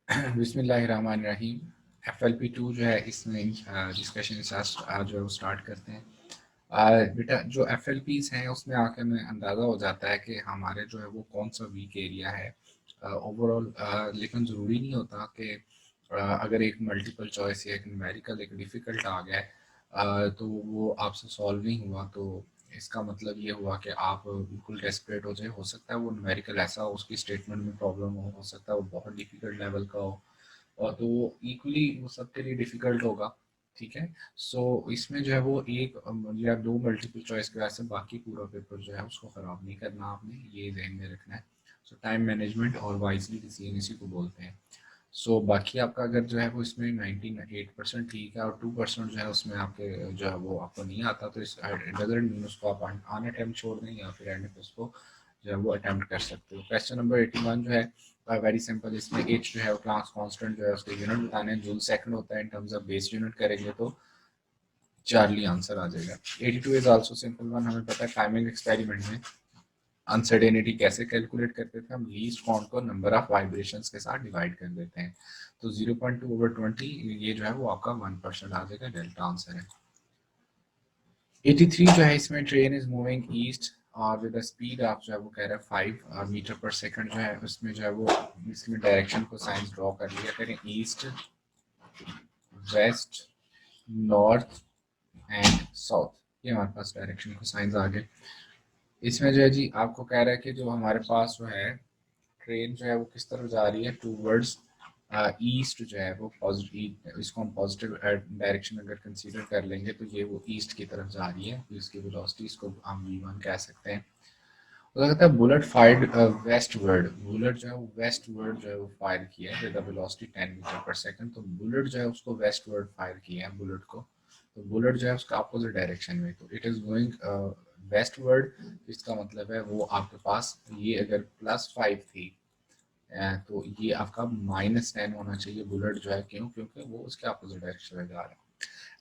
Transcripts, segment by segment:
बिस्मिल्लाहिर्रहमानिर्रहीम। FLP2 जो है इसमें डिस्कशन जो है वो स्टार्ट करते हैं। बेटा जो FLPs हैं उसमें आके हमें अंदाज़ा हो जाता है कि हमारे जो है वो कौन सा वीक एरिया है ओवरऑल। लेकिन ज़रूरी नहीं होता कि अगर एक मल्टीपल चॉइस या एक न्यूमेरिकल एक डिफ़िकल्ट आ गया है तो वो आपसे सॉल्व नहीं हुआ, तो इसका मतलब ये हुआ कि आप बिल्कुल डेस्परेट हो जाए। हो सकता है वो न्यूमेरिकल ऐसा हो, उसकी स्टेटमेंट में प्रॉब्लम हो सकता है वो बहुत डिफिकल्ट लेवल का हो, और तो वो इक्वली वो सबके लिए डिफिकल्ट होगा। ठीक है। सो इसमें जो है वो एक या दो मल्टीपल चॉइस की वजह से बाकी पूरा पेपर जो है उसको ख़राब नहीं करना, आपने ये ध्यान में रखना है। सो टाइम मैनेजमेंट और वाइजली डिसीजन इसी को बोलते हैं। सो बाकी आपका अगर जो है वो इसमें 98% ठीक है और 2% जो है उसमें आपके जो है वो आपको नहीं आता, तो इस डजंट मीन उसको आप अन अटेम्प्ट छोड़ दें या फिर एंड पे उसको जो है वो अटेम्प्ट कर सकते हो। क्वेश्चन नंबर 81 जो है वेरी सिंपल। इसमें एच जो है वो क्लास कांस्टेंट जो है उसके यूनिट बताने हैं, जूल सेकंड होता है। In terms of base unit करेंगे तो चार्ली आंसर आ जाएगा। 82 इज आल्सो सिंपल वन। हमें पता है टाइमिंग एक्सपेरिमेंट में अनसर्टेनिटी कैसे कैलकुलेट करते थे, हम लीस्ट काउंट को नंबर ऑफ वाइब्रेशंस के साथ डिवाइड कर देते हैं। तो 0.2/20 ये जो है वो आपका 1% आ जाएगा, डेल्टा आंसर है। 83 जो है इसमें ट्रेन इज मूविंग ईस्ट और विद स्पीड आप जो है वो कह रहे हैं 5 मीटर पर सेकंड जो है उसमें जो है वो इसमें डायरेक्शन को साइंस ड्रॉ कर लिया करें, east, west, north and south. ये हमारे पास डायरेक्शन को साइंस आ गए। इसमें जो है जी आपको कह रहा है कि जो हमारे पास जो है ट्रेन जो है वो किस तरफ जा रही है, टूवर्ड्स ईस्ट जो है वो पॉजिटिव, इसको हम पॉजिटिव डायरेक्शन अगर कंसीडर कर लेंगे तो ये वो ईस्ट की तरफ जा रही है, तो इसकी वेलोसिटी इसको हम v1 कह सकते हैं। हो सकता है बुलेट फायर्ड वेस्टवर्ड, बुलेट जो है वो वेस्टवर्ड जो है वो फायर किया है विद वेलोसिटी 10 मीटर पर सेकंड, तो बुलेट जो है उसको वेस्टवर्ड फायर किया है बुलेट को, तो बुलेट जो है उसका अपोजिट डायरेक्शन में, तो इट इज गोइंग वेस्टवर्ड। इसका मतलब है वो आपके पास ये अगर +5 थी तो ये आपका -10 होना चाहिए बुलेट जो है, क्यों, क्योंकि वो उसके अपोजिट डायरेक्शन में जा रहा है।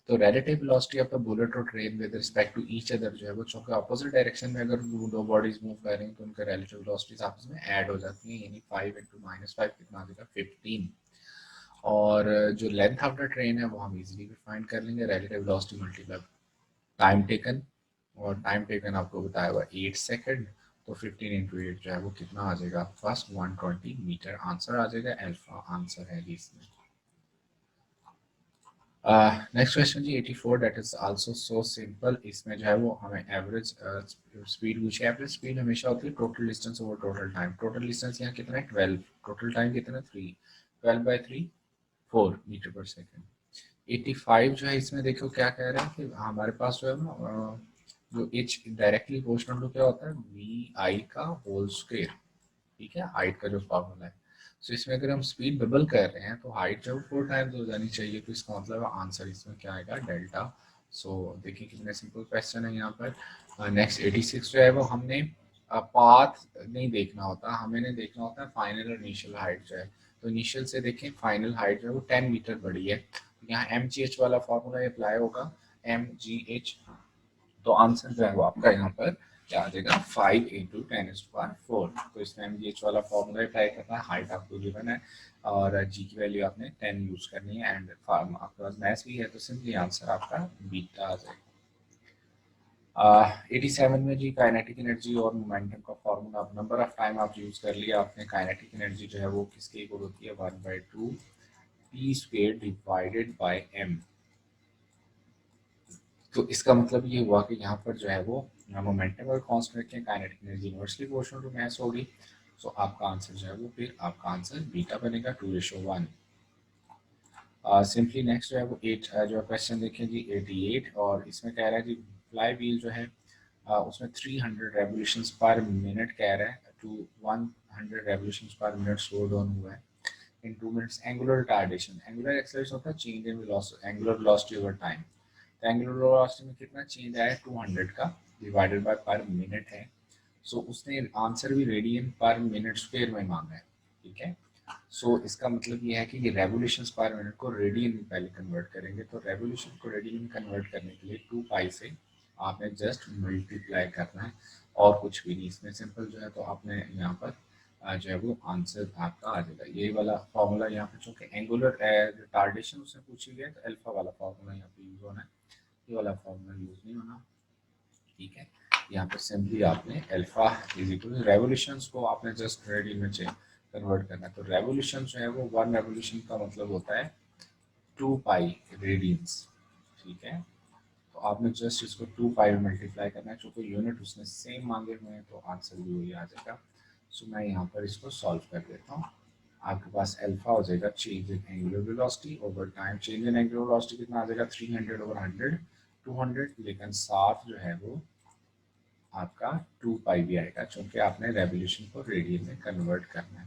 तो relative velocity of the bullet और train with respect to each other जो है वो चूंकि अपोजिट डायरेक्शन में अगर दो बॉडीज मूव कर रही हैं तो उनके रिलेटिव वेलोसिटीज आपस में ऐड हो जाती हैं, यानी 5 × -5 कितना आ जाएगा 15। और जो लेंथ ऑफ द ट्रेन है वो हम इजीली भी फाइंड कर लेंगे, relative velocity multiply time taken, और टाइम टेकन आपको बताया हुआ 8 सेकंड, तो 15 × 8 जो है वो कितना आ जाएगा आपके पास 120 मीटर आंसर आ जाएगा, अल्फा आंसर है इसमें। नेक्स्ट क्वेश्चन जी 84 that is also so simple. इसमें जो है वो हमें एवरेज स्पीड पूछी। एवरेज स्पीड हमेशा होती है total distance over total time. Total distance यहाँ कितना है 12, टोटल टाइम कितना है 3, 12/3 4 मीटर पर सेकंड। 85 जो है इसमें देखो क्या कह रहे हैं कि हमारे पास जो है ना जो एच डायरेक्टली प्रोपोर्शनल टू क्या होता है वी आई का होल स्क्वायर। ठीक है, हाइट का जो फॉर्मूला है। सो इसमें अगर हम स्पीड डबल कर रहे हैं तो हाइट जो 4 टाइम्स हो जानी चाहिए, तो इसका मतलब आंसर इसमें क्या आएगा डेल्टा। सो देखिए कितने सिंपल क्वेश्चन है यहाँ पर। नेक्स्ट 86 जो है वो हमने पाथ नहीं देखना होता, हमें नहीं देखना होता है फाइनल और इनिशियल हाइट जो है। तो इनिशियल से देखें फाइनल हाइट जो है वो 10 मीटर बढ़ी है, तो यहाँ MGH वाला फॉर्मूला अप्लाई होगा, MGH। तो आंसर जो है वो आपका यहाँ पर क्या आ जाएगा 5 × 10⁴। तो इसमें MGH वाला फॉर्मूला अप्लाई करना है, हाइट आपको गिवन है और जी की वैल्यू आपने 10 यूज करनी है एंड आपके पास मैथ्स भी है, तो सिंपली आंसर आपका बीटा आ जाएगा। 87 में जी काइनेटिक एनर्जी और मोमेंटम का फॉर्मूला, नंबर ऑफ टाइम आप यूज कर लिया आपने। काइनेटिक एनर्जी जो है वो किसके इक्वल होती है 1/2 p² डिवाइडेड बाय m। तो इसका मतलब ये हुआ कि यहाँ पर जो है वो मोमेंटम और कांस्टेंट रखें, kinetic energy inversely proportional to mass होगी। सो आपका आंसर जो है वो फिर आपका आंसर बीटा बनेगा 2:1। सिंपली नेक्स्ट जो है वो 8 जो क्वेश्चन देखें जी 88, और इसमें कह रहा है जी फ्लाई व्हील जो है उसमें 300 रेवोल्यूशंस पर मिनट कह रहा है, to 100 revolutions per minute slow down हुआ है in 2 minutes. Angular retardation, angular acceleration होता है change in angular velocity over time. तो एंगुलर वेलोसिटी में कितना चेंज आया 200 का, डिवाइडेड बाय पर मिनट है। सो उसने आंसर भी रेडियन पर मिनट स्क्वायर में मांगा है। ठीक है, सो इसका मतलब ये है कि ये रेवोल्यूशंस पर मिनट को रेडियन में पहले कन्वर्ट करेंगे, तो रेवोल्यूशन को रेडियन में कन्वर्ट करने के लिए 2 पाई से आपने जस्ट मल्टीप्लाई करना है और कुछ भी नहीं। इसमें सिंपल जो है तो आपने यहाँ पर जो है वो आंसर आपका आ जाएगा। यही वाला फॉर्मूला यहाँ पे चूंकि एंगुलर रिटार्डेशन उससे पूछी गई है तो अल्फा वाला फॉर्मूला यहाँ पे यूज होना है, ये वाला फॉर्मूला यूज नहीं होना। ठीक है, यहाँ पे सिंपली आपने अल्फा इज इक्वल रेवोल्यूशंस को आपने जस्ट रेडियन में कन्वर्ट करना है। तो रेवोल्यूशन जो है वो 1 रेवोल्यूशन का मतलब होता है 2 पाई रेडियंस। ठीक है, तो आपने जस्ट इसको 2 पाई में मल्टीप्लाई करना है, चूंकि यूनिट उसने सेम मांगे हुए हैं तो आंसर भी वही आ जाएगा। सो मैं यहाँ पर इसको सॉल्व कर देता हूँ। आपके पास अल्फा हो जाएगा change in angular velocity over time. Change in angular velocity कितना आ जाएगा 300 ओवर 100 200, लेकिन साथ जो है वो आपका 2 पाई भी आएगा क्योंकि आपने रेवोल्यूशन को रेडियन में कन्वर्ट करना है।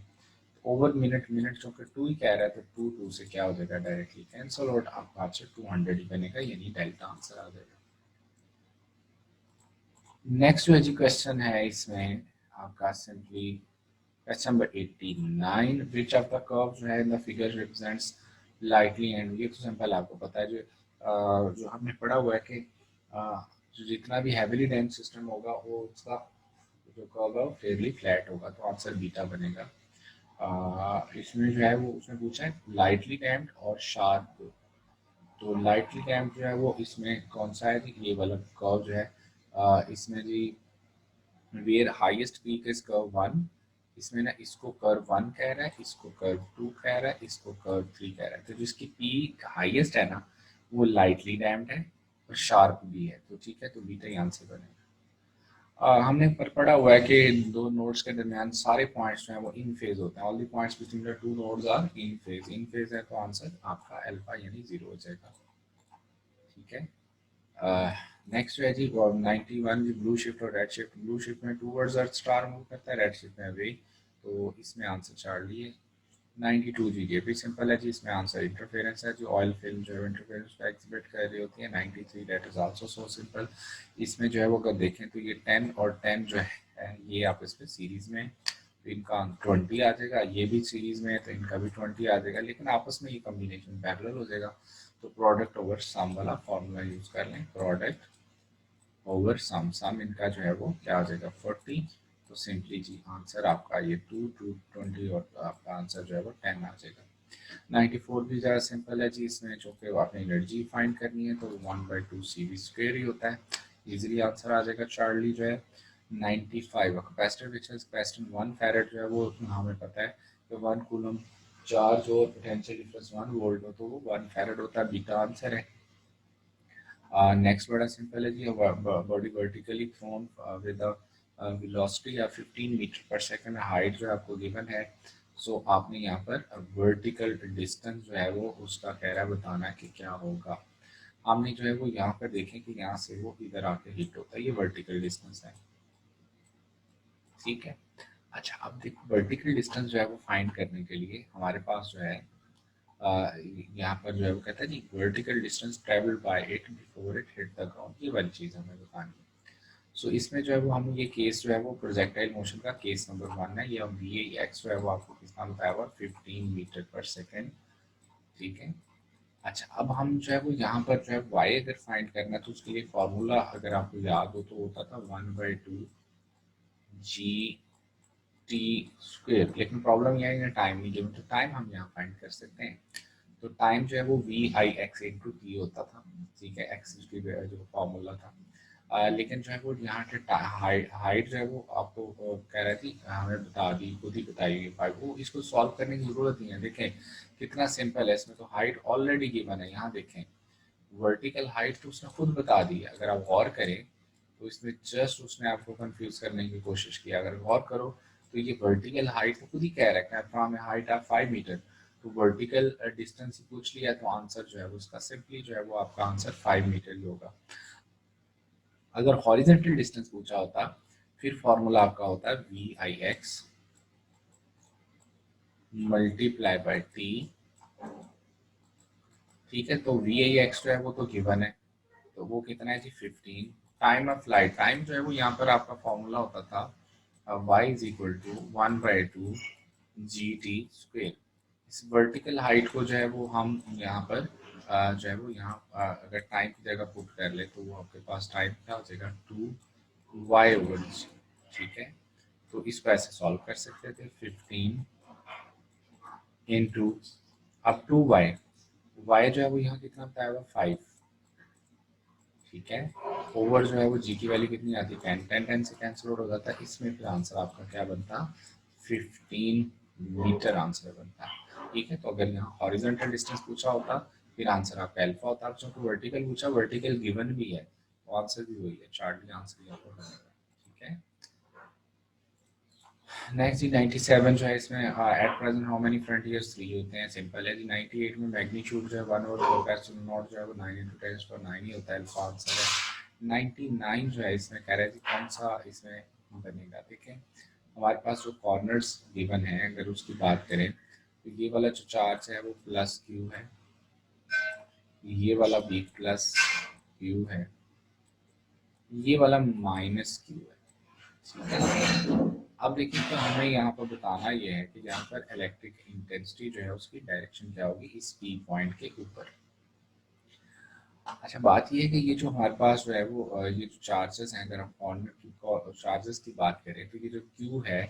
ओवर मिनट मिनट चूंकि 2 ही कह रहा है तो 2 से क्या हो जाएगा डायरेक्टली कैंसिल और आपका आंसर 200 ही बनेगा, यानी डेल्टा आंसर आ जाएगा। नेक्स्ट जो है जी क्वेश्चन है इसमें आपका simply question number 89, which of the curve जो है in the figure represents lightly and, ये तो सिंपल आपको पता है, जो हमने पढ़ा हुआ है कि जो जितना भी हैवीली डेंस सिस्टम होगा वो उसका जो कर्व है वो फेयरली फ्लैट होगा, तो आंसर बीटा बनेगा। इसमें जो है वो उसने पूछा है लाइटली डैम्प्ड और शार्प। तो लाइटली डैम्प्ड जो है वो इसमें कौन सा है जी, ये वाला कर्व जो है इसमें जी where highest peak is curve 1, इसमें ना इसको कर्व 1 कह रहा है, इसको कर्व 2 कह रहा है, इसको कर्व 3 कह रहा है। तो जिसकी पीक हाईएस्ट है ना वो लाइटली डैम्प्ड है और शार्प भी है, तो ठीक है, तो बीटा ही आंसर बनेगा। हमने पर पढ़ा हुआ है कि दो नोड्स के दरमियान सारे पॉइंट्स जो हैं वो इन फेज होते हैं। All the points between the two nodes are in phase. In phase है तो आंसर आपका अल्फा यानी 0 हो जाएगा। ठीक है, नेक्स्ट है जी 91 जी ब्लू शिफ्ट और रेड शिफ्ट। ब्लू शिफ्ट में टूवर्ड्स अर्थ स्टार मूव करता है, रेड शिफ्ट में अवे, तो इसमें आंसर चार्ली। 92 जी ये भी सिंपल है जी, इसमें आंसर इंटरफेरेंस है, जो ऑयल फिल्म जो है इंटरफेरेंस का एग्जिबिट कर रही होती है। 93 that is also so simple. इसमें जो है वो अगर देखें तो ये 10 और 10 जो है ये आपस में सीरीज में, तो इनका 20 आ जाएगा, ये भी सीरीज में है तो इनका भी 20 आ जाएगा, लेकिन आपस में ये कॉम्बिनेशन पैरेलल हो जाएगा। तो प्रोडक्ट ओवर सम वाला फॉर्मूला यूज कर लें, प्रोडक्ट ओवर सम, सम इनका जो है वो क्या आ जाएगा 40। तो सिंपली जी आंसर आपका ये 2 20 और आपका आंसर जो है वो 10 आ जाएगा। 94 भी ज़्यादा सिंपल है जी, इसमें जो कि आपने एनर्जी फाइंड करनी है तो 1/2 CV स्क्वायर ही होता है, इजीली आंसर आ जाएगा चार्ली जो है। 95 capacitor which has capacitance 1 farad जो है वो हमें पता है कि 1 कूलम चार्ज और पोटेंशियल डिफरेंस 1 वोल्ट हो तो वो 1 फैरेड होता है, बीटा आंसर है। नेक्स्ट बड़ा सिंपल है जी, body vertically thrown with velocity या 15 मीटर पर सेकंड, हाइट जो आपको गिवन है। सो आपने यहाँ पर वर्टिकल डिस्टेंस जो है वो उसका कह रहा है बताना है कि क्या होगा। हमने जो है वो यहाँ पर देखें कि यहाँ से वो इधर आके हिट होता है, ये वर्टिकल डिस्टेंस है। ठीक है, अच्छा अब देखो वर्टिकल डिस्टेंस जो है वो फाइंड करने के लिए हमारे पास जो है यहाँ पर जो है वो कहता है जी vertical distance travelled by it before it hit the ground, ये वाली चीज़ हमें बतानी है। सो इसमें जो है वो हम ये केस जो है वो प्रोजेक्टाइल मोशन का केस नंबर 1 है, ये वी एक्स जो है वो आपको कितना बताया हुआ 15 मीटर पर सेकेंड। ठीक है, अच्छा अब हम जो है वो यहाँ पर जो है वाई अगर फाइंड करना है तो उसके लिए फॉर्मूला अगर आपको याद हो तो होता था 1/2 जी टी स्क्वेयर, लेकिन प्रॉब्लम यह है टाइम नहीं गिवन, तो टाइम हम यहाँ फाइंड कर सकते हैं। तो टाइम जो है वो V I X into T होता था। ठीक है, एक्स की जो फॉर्मूला था। लेकिन जो है वो यहाँ के हाइट जो है वो आपको कह रही थी हमें बता दी, खुद ही बताई गई 5, वो इसको सॉल्व करने की ज़रूरत नहीं है। देखें कितना सिंपल है, इसमें तो हाइट ऑलरेडी गिवन है। यहाँ देखें वर्टिकल हाइट तो उसने खुद बता दी है, अगर आप गौर करें तो इसमें जस्ट उसने आपको कंफ्यूज करने की कोशिश की। अगर गौर करो तो ये वर्टिकल हाइट तो खुद ही कह रहा है कि हमें हाइट आप 5 मीटर, तो वर्टिकल डिस्टेंस ही पूछ लिया तो आंसर जो है वो उसका सिंपली जो है वो आपका आंसर 5 मीटर ही होगा। अगर हॉरिजेंटल डिस्टेंस पूछा होता फिर फॉर्मूला आपका होता है V I X multiply by T. ठीक है, तो वी आई एक्स जो है वो तो गिवन है, तो वो कितना है जी 15। टाइम ऑफ फ्लाइट, टाइम जो है वो यहाँ पर आपका फॉर्मूला होता था y is equal to 1/2 G T square. इस वर्टिकल हाइट को जो है वो हम यहाँ पर जो है वो यहाँ अगर टाइम की जगह पुट कर ले तो वो आपके पास टाइम क्या हो जाएगा 2 y/g। ठीक है, तो इसको ऐसे सॉल्व कर सकते थे 15 into up to Y, Y जो है वो यहाँ कितना बताया 5, ठीक है, ओवर जो है वो जी की वैल्यू कितनी आती है 10, 10 10 से कैंसिल आउट हो जाता है, इसमें फिर आंसर आपका क्या बनता 15 मीटर आंसर बनता है, ठीक है। तो अगर यहाँ हॉरिजॉन्टल डिस्टेंस पूछा होता फिर आंसर आपका अल्फा होता, अब चूंकि वर्टिकल पूछा, वर्टिकल गिवन भी है तो आंसर भी वही है, चार्टली आंसर यहाँ पर बनेगा, ठीक है। नेक्स्ट जी 97 जो है इसमें at present how many frontiers 3 होते हैं, सिंपल है जी। 98 में मैग्नीट्यूड जो है 1 और 4 का नॉट जो है वो 9 into 10 to 9 ही होता है, अल्फा आंसर है। 99 जो है इसमें कह रहे हैं कौन सा इसमें बनेगा, देखें हमारे पास जो कॉर्नर्स गिवन है अगर उसकी बात करें तो ये वाला जो चार्ज है वो प्लस क्यू है, ये वाला भी प्लस क्यू है, ये वाला माइनस क्यू है। अब देखिए तो हमें यहाँ पर बताना ये है कि यहाँ पर इलेक्ट्रिक इंटेंसिटी जो है उसकी डायरेक्शन क्या होगी इस पी पॉइंट के ऊपर। अच्छा बात ये है कि ये जो हमारे पास जो है वो ये जो चार्जेस हैं, अगर हम कॉर्नर की चार्जेस की बात करें तो ये जो क्यू है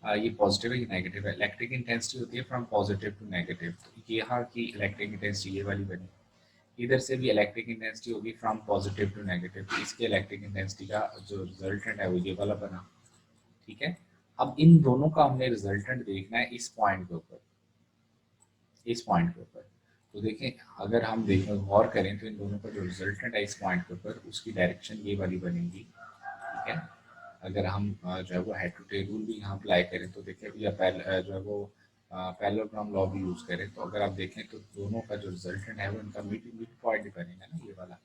ये पॉजिटिव है, ये नेगेटिव है। इलेक्ट्रिक इंटेंसिटी होती है फ्रॉम पॉजिटिव टू नेगेटिव, तो यहाँ की इलेक्ट्रिक इंटेंसिटी ये वाली बनी, इधर से भी इलेक्ट्रिक इंटेंसिटी होगी फ्रॉम पॉजिटिव टू नेगेटिव, तो इसके इलेक्ट्रिक इंटेंसिटी का जो रिजल्टेंट है वो ये वाला बना, ठीक है। अब इन दोनों का हमने रिजल्टेंट देखना है इस पॉइंट के ऊपर, इस पॉइंट के ऊपर। तो देखें अगर हम देखें गौर करें तो इन दोनों का जो रिजल्टेंट है इस पॉइंट के ऊपर उसकी डायरेक्शन ये वाली बनेगी, ठीक है। अगर हम जो है वो हेड टू टेल रूल भी यहाँ अप्लाई करें तो देखें या जो है वो पैरेललोग्राम लॉ भी यूज़ करें तो अगर आप देखें तो दोनों का जो रिजल्टेंट है वो इनका मिड मिड पॉइंट ही बनेगा ना, ये वाला।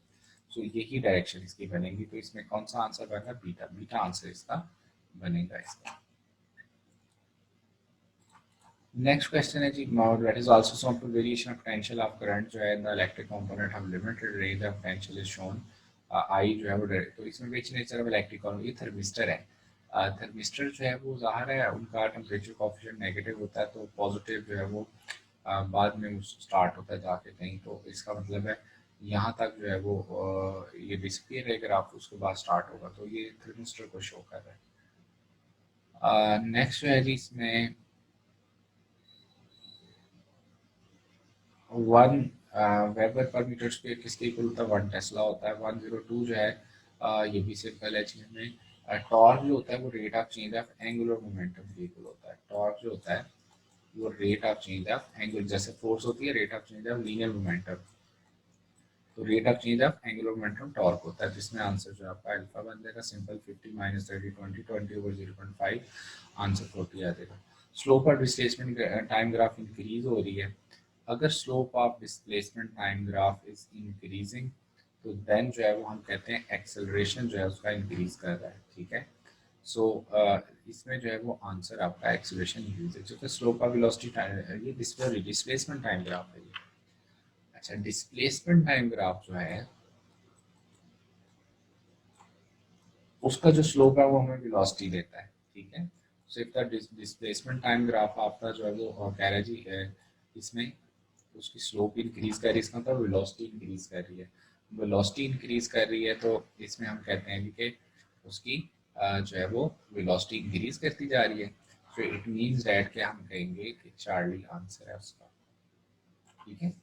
सो यही डायरेक्शन इसकी बनेगी, तो इसमें कौन सा आंसर बनेगा बीटा, बीटा आंसर इसका बनेगा इसका। नेक्स्ट क्वेश्चन है जी, that is also shown for variation of potential of current जो है in the electric component have limited range of potential is shown, I जो है वो तो इसमें which nature of electric component, ये थर्मिस्टर है, थर्मिस्टर जो है वो ज़ाहिर है उनका टेम्परेचर कोफिशिएंट नेगेटिव होता है, तो पॉजिटिव जो है वो बाद में स्टार्ट होता है जाके कहीं, तो इसका मतलब है यहाँ तक जो है वो ये डिस्पियर है, अगर आप उसके बाद स्टार्ट होगा तो ये थर्मिस्टर को शो कर रहा है। नेक्स्ट जो है जी इसमें 1 वेबर पर मीटर स्क्वायर किसके इक्वल होता है 1 टेस्ला होता है। 102 जो है ये भी सिंपल है जिसमें टॉर्क जो होता है वो rate of change of angular momentum के इक्वल होता है। टॉर्क जो होता है वो rate of change of angular, जैसे फोर्स होती है rate of change of linear momentum, तो rate of change of angular momentum torque होता है, जिसमें आंसर जो आपका अल्फा बन जाएगा सिंपल 50 माइनस 30 20 20 ओवर 0.5 आंसर 40 आ जाएगा। स्लोप और डिस्प्लेसमेंट टाइम ग्राफ इंक्रीज हो रही है, अगर slope of displacement time graph is increasing तो देन जो है वो हम कहते हैं एक्सेलरेशन जो है उसका इंक्रीज कर रहा है, ठीक है। सो इसमें जो है वो आंसर आपका एक्सेलरेशन इंक्रीज है, क्योंकि स्लोप ऑफ वेलोसिटी टाइम ये डिस्प्लेसमेंट टाइम ग्राफ है ये। अच्छा डिस्प्लेसमेंट टाइम ग्राफ जो है उसका जो स्लोप है वो हमें वेलोसिटी देता है, ठीक है। सिर्फ द डिस्प्लेसमेंट टाइम ग्राफ आपका जो है वो कह रहा है जी इसमें उसकी स्लोप इंक्रीज कर रही है, इसका मतलब वेलोसिटी इंक्रीज कर रही है, वेलोसिटी इंक्रीज कर रही है तो इसमें हम कहते हैं कि उसकी जो है वो वेलोसिटी इंक्रीज करती जा रही है, तो इट मीन्स दैट कि हम कहेंगे कि चार्ली आंसर है उसका, ठीक है।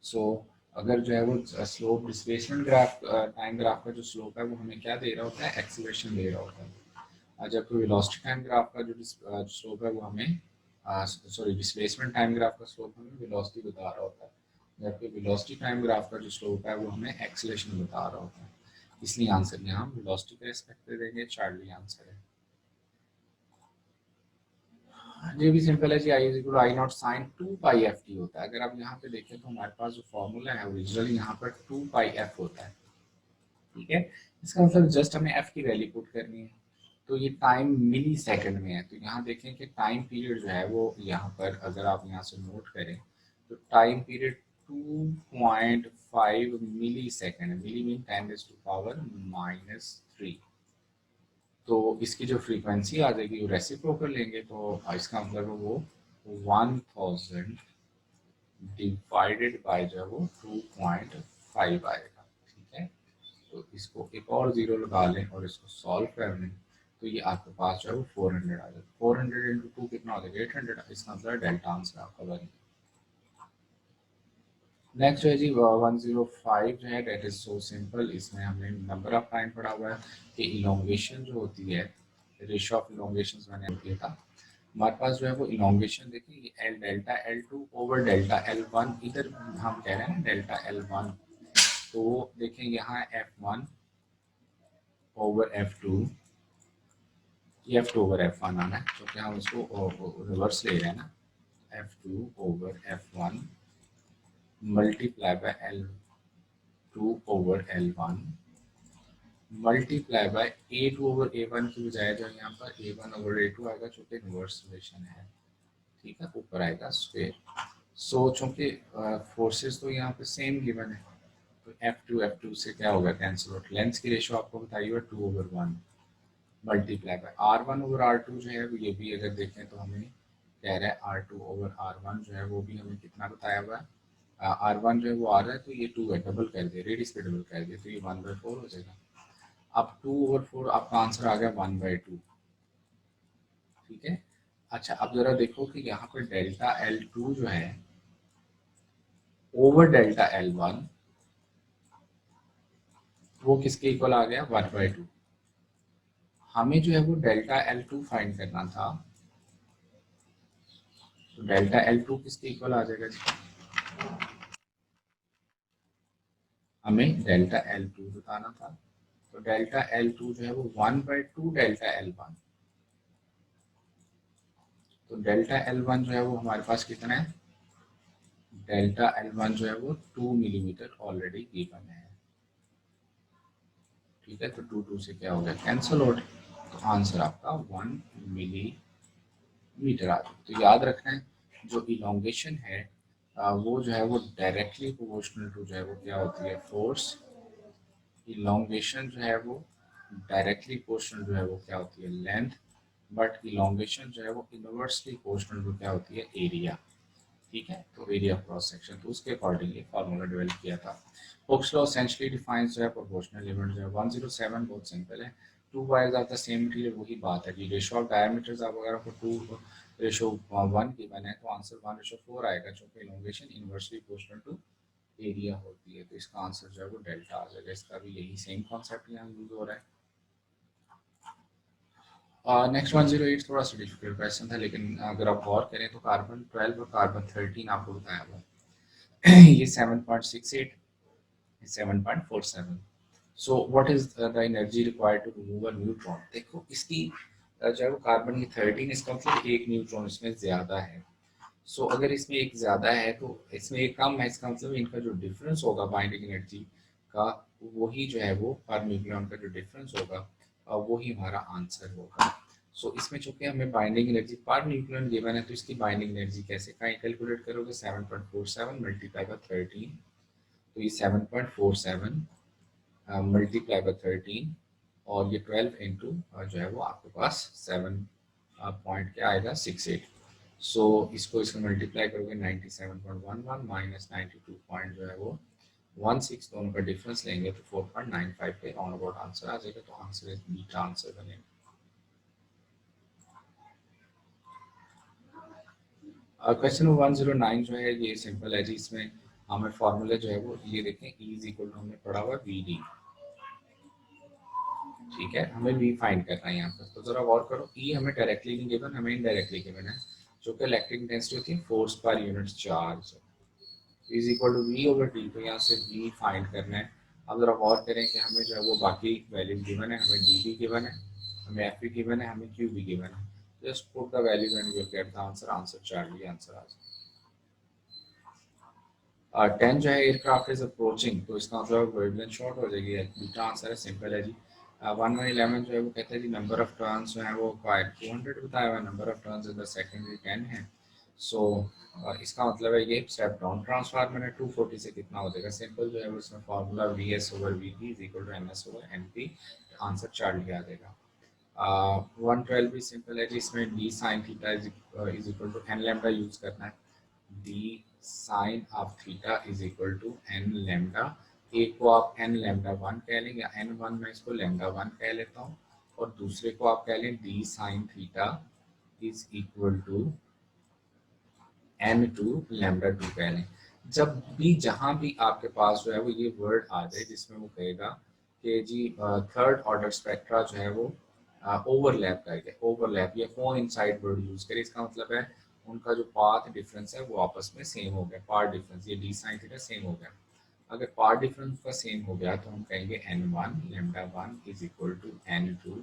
सो अगर जो है वो slope displacement graph time graph का जो स्लोप है वो हमें क्या दे रहा होता है एक्सीलरेशन दे रहा होता है, जबकि वेलोसिटी टाइम ग्राफ का जो स्लोप है वो हमें सॉरी डिस्प्लेसमेंट टाइम ग्राफ का स्लोप हमें वेलोसिटी बता रहा होता है, जबकि वेलोसिटी टाइम ग्राफ का जो स्लोप है वो हमें एक्सीलरेशन बता रहा होता है, इसलिए आंसर यहाँ हम वेलोसिटी के रेस्पेक्ट में देंगे, चार्ली आंसर है। ये भी सिंपल है जी, I is equal I naught sine 2 pi f t होता है, अगर आप यहाँ पे देखें तो हमारे पास जो फॉर्मूला है ओरिजिनली यहाँ पर 2 पाई एफ होता है, ठीक है। इसका मतलब जस्ट हमें एफ की वैल्यू पुट करनी है, तो ये टाइम मिली सेकेंड में है, तो यहाँ देखें कि टाइम पीरियड जो है वो यहाँ पर अगर आप यहाँ से नोट करें तो टाइम पीरियड 2.5 मिली सेकेंड, मिली मीन 10⁻³ तो इसकी जो फ्रीक्वेंसी आ जाएगी वो रेसिप्रोकल लेंगे तो इसका मतलब वो 1000 डिवाइडेड बाय जो है वो 2.5 आएगा, ठीक है। तो इसको एक और जीरो लगा लें और इसको सॉल्व कर लें तो ये आपके पास जो है वो 400 आ जाएगा। 400 इंटू 2 कितना हो जाएगा? 800। इसका मतलब डेल्टा आंसर आपका बन गया। नेक्स्ट है जी 105 जो है, डेट इज सो सिंपल। इसमें हमने नंबर ऑफ टाइम पढ़ा हुआ है कि इलोंगेशन जो होती है, रेशियो ऑफ इलोंगेशन मैंने किया था। हमारे पास जो है वो इलोंगेशन देखिए, L delta L2 over delta L1, इधर हम कह रहे हैं ना डेल्टा L1, तो देखें यहाँ F1 ओवर F2, ये F2 ओवर F1 आना है, क्योंकि हम इसको रिवर्स ले रहे हैं ना। F2 over F1 multiply by L2 over L1 multiply by A2 over A1 की बजाय जो यहाँ पर A1 ओवर A2 आएगा, चूंकि इनवर्स रिलेशन है, ठीक है, ऊपर आएगा स्क्वायर। सो चूंकि फोर्सेस तो यहाँ पे सेम गिवन है, तो F2 से क्या होगा? Cancel out. लेंथ की रेशियो आपको बताइए 2 over 1 multiply by R1 over R2 जो है ये भी अगर देखें तो हमें कह रहा है R2 ओवर R1 जो है वो भी हमें कितना बताया हुआ है? R1 जो है वो आ रहा है, तो ये 2 है, डबल कर दिया, रेडियस पे डबल कर दिया, तो ये 1/4 हो जाएगा। अब 2 ओवर 4 आपका आंसर आ गया 1/2, ठीक है। अच्छा, अब जरा देखो कि यहाँ पर डेल्टा L2 जो है ओवर डेल्टा L1 वो किसके इक्वल आ गया? 1/2। हमें जो है वो डेल्टा L2 फाइंड करना था, तो डेल्टा L2 किसके इक्वल आ जाएगा जी? हमें डेल्टा L2 बताना था, तो डेल्टा L2 जो है वो 1/2 डेल्टा L1। तो डेल्टा L1 जो है वो हमारे पास कितना है? डेल्टा L1 जो है वो 2 मिलीमीटर ऑलरेडी गिवन है, ठीक है। तो 2 से क्या हो गया? Cancel out. तो आंसर आपका 1 मिलीमीटर आ जाए। तो याद रखना है, जो इलोंगेशन है वो जो है वो डायरेक्टली प्रोपोर्शनल टू जो है वो क्या होती है? फोर्स। इलोंगेशन जो है वो डायरेक्टली प्रोपोर्शनल जो है वो क्या होती है? लेंथ। बट इलोंगेशन जो है वो इनवर्सली प्रोपोर्शनल टू क्या होती है? एरिया, ठीक है। तो एरिया क्रॉस सेक्शन, तो उसके अकॉर्डिंगली फार्मूला डेवलप किया था। हुक्स लॉ एसेंशियली डिफाइंस जो है प्रोपोर्शनल लिमिट जो है 107 बहुत सिंपल है। To wires of the same material, वही बात है कि रेशियो ऑफ डायमीटर्स आप अगर आपको 2:1 गिवन है, तो आंसर 1:4 आएगा, क्योंकि elongation inversely proportional to area होती है। तो इसका आंसर जो है वो डेल्टा आ जाएगा। इसका भी यही सेम कॉन्सेप्ट यहाँ यूज हो रहा है। नेक्स्ट 108 थोड़ा सा डिफिकल्ट क्वेश्चन था, लेकिन अगर आप गौर करें तो कार्बन 12 और कार्बन 13 आपको बताया हुआ है। ये 7.68, 7.47। So what is the energy required to remove a neutron? देखो इसकी जो है वो कार्बन की 13, इसका मतलब एक न्यूट्रॉन इसमें ज्यादा है। सो अगर इसमें एक ज़्यादा है तो इसमें एक कम है, इसका मतलब इनका जो डिफरेंस होगा बाइंडिंग एनर्जी का, वही जो है वो पर न्यूक्लियन का जो डिफरेंस होगा वही हमारा आंसर होगा। सो इसमें चूंकि हमें binding energy per nucleon given है, तो इसकी बाइंडिंग एनर्जी कैसे कैलकुलेट करोगे? 7.47 मल्टीप्लाई बाय 13, तो ये 7.47 मल्टीप्लाई बाय 13, और ये 12 इंटू जो है वो आपके पास 7 पॉइंट क्या आएगा? 68। सो इसको इसको मल्टीप्लाई करोगे 97.11 माइनस 92 पॉइंट जो है वो 16, दोनों का डिफरेंस लेंगे तो 4.95 पे राउंड अबाउट आंसर आ जाएगा। तो आंसर इज बीटा आंसर बनेगा। क्वेश्चन 109 जो है ये सिंपल है जी। इसमें हमें फॉर्मूला जो है वो ये देखें, ई इज इक्वल टू हमने पढ़ा हुआ वी डी, ठीक है। हमें वी फाइंड करना है यहाँ पर, तो जरा गौर करो, ई हमें डायरेक्टली नहीं गिवन, हमें इनडायरेक्टली गिवन है, जो कि इलेक्ट्रिक इंटेंसिटी होती है force per unit charge is equal to V over T. तो यहाँ से वी फाइंड करना है। अब जरा गौर करें कि हमें जो है वो बाकी वैल्यूज गिवन है, हमें डी भी गिवन है, हमें एफ भी गिवन है, हमें क्यू भी गिवन है। Just put the values and you get the answer. Answer Charlie answer आ जाए। 10 जो है एयरक्राफ्ट इज अप्रोचिंग, तो इसका मतलब वेवलेंथ शॉर्ट हो जाएगी। बीटा आंसर है, सिंपल है जी। 1111 जो है वो कहते हैं जी नंबर ऑफ टर्न्स जो है वो 200 बताया हुआ है, number of turns in the secondary 10 है। सो इसका मतलब है ये स्टेप डाउन ट्रांसफार्मर है। 240 से कितना हो जाएगा? सिंपल जो है वो इसमें formula V S over V P is equal to M S over N P. Answer chart लिया जाएगा। 112 भी सिंपल है जी। इसमें D sine theta is equal to N lambda use करना है। D sine of theta is equal to N lambda. एक को आप एन लैम्डा वन कह लेंगे, एन वन मैं इसको लैम्डा वन कह लेता हूँ, और दूसरे को आप कह लें D sine theta is equal to n2 lambda 2 कह लें। जब भी जहां भी आपके पास जो है वो ये वर्ड आ जाए जिसमें वो कहेगा कि जी थर्ड ऑर्डर स्पेक्ट्रा जो है वो ओवरलैप करके ओवरलैप या को इनसाइड वर्ड यूज करे, इसका मतलब है उनका जो पाथ डिफरेंस है वो आपस में सेम हो गया, पाथ डिफरेंस ये डी साइन थीटा सेम हो गया। अगर पाथ डिफरेंस का सेम हो गया तो हम कहेंगे n1 lambda 1 is equal to n2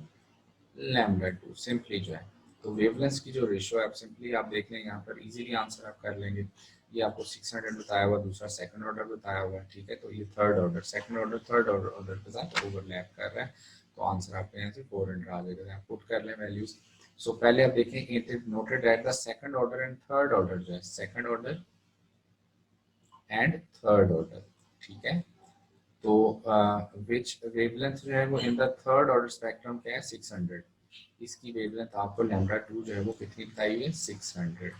lambda 2 simply जो है। तो वेवलेंथ की जो रेशियो है आप सिंपली आप देख लेंगे यहाँ पर इजीली आंसर आप कर लेंगे। ये आपको 600 बताया हुआ, दूसरा सेकंड ऑर्डर बताया हुआ है, ठीक है। तो ये third order second order third order के साथ ओवरलैप कर रहा है, तो आंसर आपके यहाँ से 400 आ जाएगा। आप पुट कर लें वैल्यूज। सो पहले आप देखें it is noted at the second order and third order जो है, second order and third order, ठीक है। तो विच वेवलेंथ जो है वो इन द थर्ड ऑर्डर स्पेक्ट्रम क्या है 600। इसकी वेवलेंथ आपको लैम्डा 2 जो है वो कितनी बताई हुई है 600।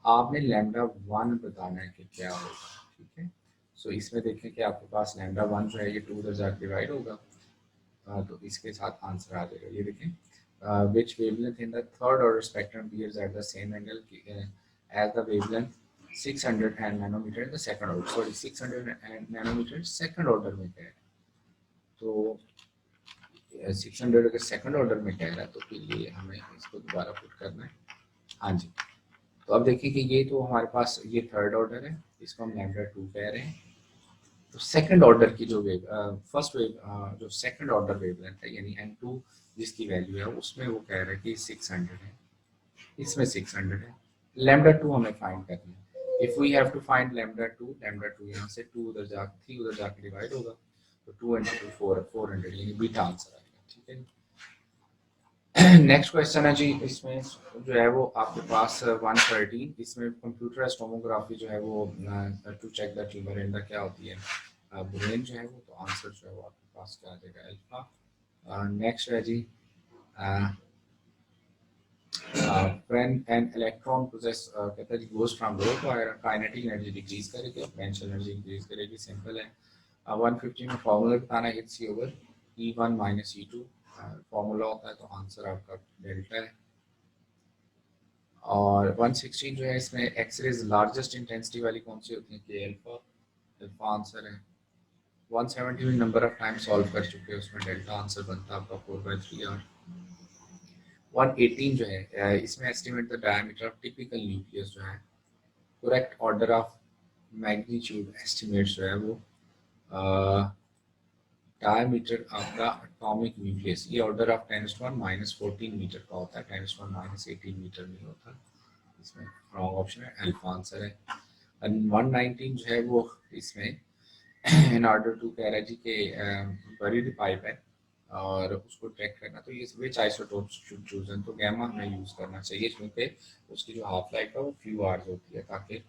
आपने लैम्डा 1 बताना है कि क्या होगा, ठीक है। सो इसमें देखें कि आपके पास लैम्डा 1 जो है ये 2 उधर जाके डिवाइड होगा, तो इसके साथ आंसर आ जाएगा। ये देखें which wavelength in the third order spectrum bears at the same angle as the wavelength 600 nanometre in the second order, sorry 600 nanometre second order में है। तो 600 अगर सेकंड ऑर्डर में कह रहा है तो फिर ये हमें इसको दोबारा पुट करना है। हाँ जी, तो अब देखिए कि ये तो हमारे पास ये थर्ड ऑर्डर है, इसको हम लैम्डा 2 कह रहे हैं। तो सेकंड ऑर्डर की जो वेव फर्स्ट वेव जो सेकंड ऑर्डर वेवलेंथ है यानी n2 जिसकी वैल्यू है उसमें वो कह रहा है कि 600 है, इसमें 600 है। लैम्डा 2 हमें फाइंड करना है। If we have to find lambda 2 यहाँ से 2 उधर जा 3 उधर जाके डिवाइड होगा, तो 2 इंटू 2 400 यानी बीटा आंसर आएगा, ठीक है। नेक्स्ट क्वेश्चन है जी, इसमें जो है वो आपके पास 113, इसमें कंप्यूटर टोमोग्राफी जो है वो to check the tumour in the क्या होती है ब्रेन जो है वो, तो आंसर जो है वो आपके पास क्या आ जाएगा अल्फा। नेक्स्ट है जी when an electron possess कहता है जी goes from low to higher kinetic energy decrease करेगी और potential energy इंक्रीज करेगी, सिंपल है। 150 में फॉर्मूला बताना है h over E1 minus E2 formula होता है, तो आंसर आपका डेल्टा है। और 116 जो है इसमें एक्सरेज लार्जेस्ट इंटेंसिटी वाली कौन सी होती है कि अल्फा, अल्फा आंसर है। 170 में नंबर ऑफ टाइम सॉल्व कर चुके हैं, उसमें डेल्टा आंसर बनता है आपका 4/3 और 118 जो है इसमें estimate the diameter of typical nucleus जो है, correct order of magnitude estimate जो है वो डायमीटर आपका एटॉमिक न्यूक्लियस ये ऑर्डर ऑफ 10⁻⁻14 मीटर का होता है, 10⁻18 मीटर नहीं होता, इसमें रॉन्ग ऑप्शन है, अल्फा आंसर है। 119 जो है वो इसमें इन ऑर्डर टू कह रहा है जी कि बरीड पाइप है और उसको ट्रैक करना, तो ये विच आइसोटोप शुड चूजन, तो गैमा हमें यूज़ करना चाहिए क्योंकि उसकी जो हाफ लाइफ है वो फ्यू आवर्स होती है, ताकि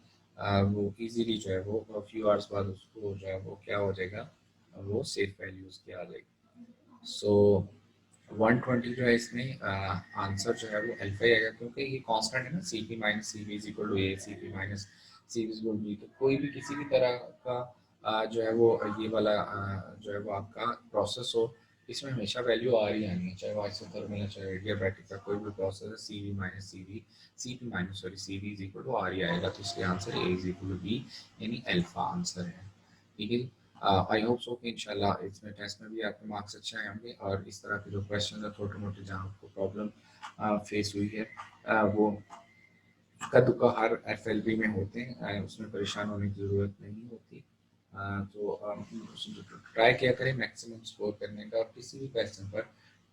वो इजीली जो है वो फ्यू आवर्स बाद उसको जो है वो क्या हो जाएगा, वो सेफ वैल्यूज़ की आ जाएगी। सो 120 जो है इसमें आंसर जो है वो अल्फा ही आएगा क्योंकि ये कांस्टेंट है ना, C P minus C B is equal to A, C P minus C is equal to B, तो कोई भी किसी भी तरह का जो है वो ये वाला जो है वो आपका प्रोसेस हो, इसमें हमेशा वैल्यू आ रही आनी है, चाहे वो आइसोथर्मल है चाहे एडियाबैटिक का कोई भी प्रोसेस है, C V minus C V C P minus sorry C V is equal to R ही आएगा, तो इसलिए answer A is equal to B यानी अल्फा आंसर है, ठीक है। आई होप सो कि इंशाल्लाह इसमें टेस्ट में भी आपके मार्क्स अच्छे आए होंगे और इस तरह के जो क्वेश्चन है छोटे मोटे जहाँ आपको प्रॉब्लम फेस हुई है वो इक्का दुक्का हर एफएलपी में होते हैं, उसमें परेशान होने की ज़रूरत नहीं होती। तो ट्राई किया करें मैक्सिमम स्कोर करने का और किसी भी क्वेश्चन पर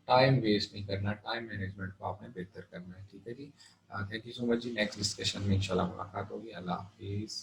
टाइम वेस्ट नहीं करना, टाइम मैनेजमेंट को आपने बेहतर करना है, ठीक है जी। थैंक यू सो मच जी, नेक्स्ट डिस्कशन में इंशाल्लाह मुलाकात होगी। अल्लाह हाफिज़।